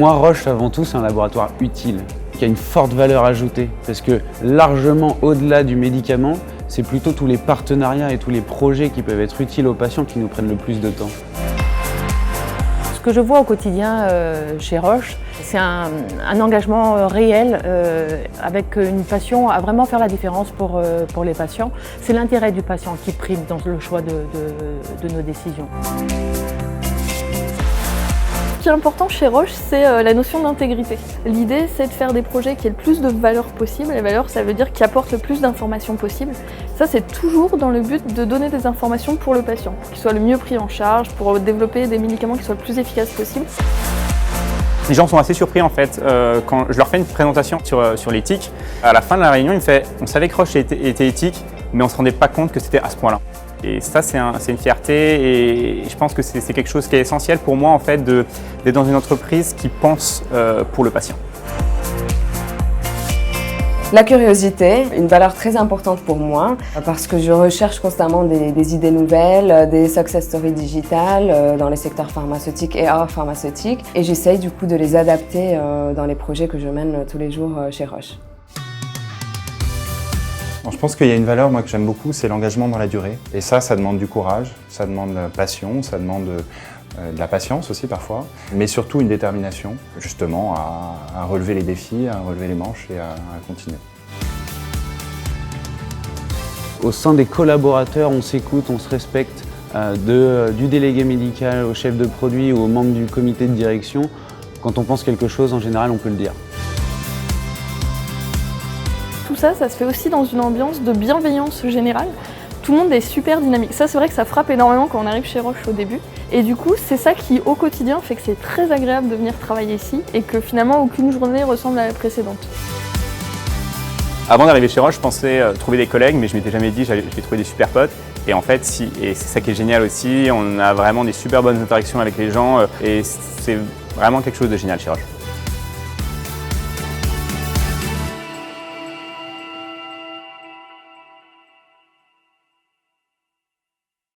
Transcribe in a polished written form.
moi, Roche, avant tout, c'est un laboratoire utile, qui a une forte valeur ajoutée. Parce que largement au-delà du médicament, c'est plutôt tous les partenariats et tous les projets qui peuvent être utiles aux patients qui nous prennent le plus de temps. Ce que je vois au quotidien chez Roche, c'est un engagement réel avec une passion à vraiment faire la différence pour les patients. C'est l'intérêt du patient qui prime dans le choix de nos décisions. Ce qui est important chez Roche, c'est la notion d'intégrité. L'idée, c'est de faire des projets qui aient le plus de valeur possible. Les valeurs, ça veut dire qui apportent le plus d'informations possible. Ça, c'est toujours dans le but de donner des informations pour le patient, pour qu'il soit le mieux pris en charge, pour développer des médicaments qui soient le plus efficaces possible. Les gens sont assez surpris en fait quand je leur fais une présentation sur l'éthique. À la fin de la réunion, ils me font « On savait que Roche était éthique, mais on ne se rendait pas compte que c'était à ce point-là ». Et ça, c'est une fierté et je pense que c'est quelque chose qui est essentiel pour moi en fait d'être dans une entreprise qui pense pour le patient. La curiosité, une valeur très importante pour moi parce que je recherche constamment des idées nouvelles, des success stories digitales dans les secteurs pharmaceutiques et hors pharmaceutiques et j'essaye du coup de les adapter dans les projets que je mène tous les jours chez Roche. Je pense qu'il y a une valeur moi, que j'aime beaucoup, c'est l'engagement dans la durée. Et ça demande du courage, ça demande de la passion, ça demande de la patience aussi parfois, mais surtout une détermination justement à relever les défis, à relever les manches et à continuer. Au sein des collaborateurs, on s'écoute, on se respecte, du délégué médical au chef de produit ou aux membres du comité de direction. Quand on pense quelque chose, en général, on peut le dire. Tout ça, ça se fait aussi dans une ambiance de bienveillance générale. Tout le monde est super dynamique. Ça, c'est vrai que ça frappe énormément quand on arrive chez Roche au début. Et du coup, c'est ça qui, au quotidien, fait que c'est très agréable de venir travailler ici et que finalement, aucune journée ressemble à la précédente. Avant d'arriver chez Roche, je pensais trouver des collègues, mais je m'étais jamais dit que j'allais trouver des super potes. Et en fait, et c'est ça qui est génial aussi, on a vraiment des super bonnes interactions avec les gens et c'est vraiment quelque chose de génial chez Roche.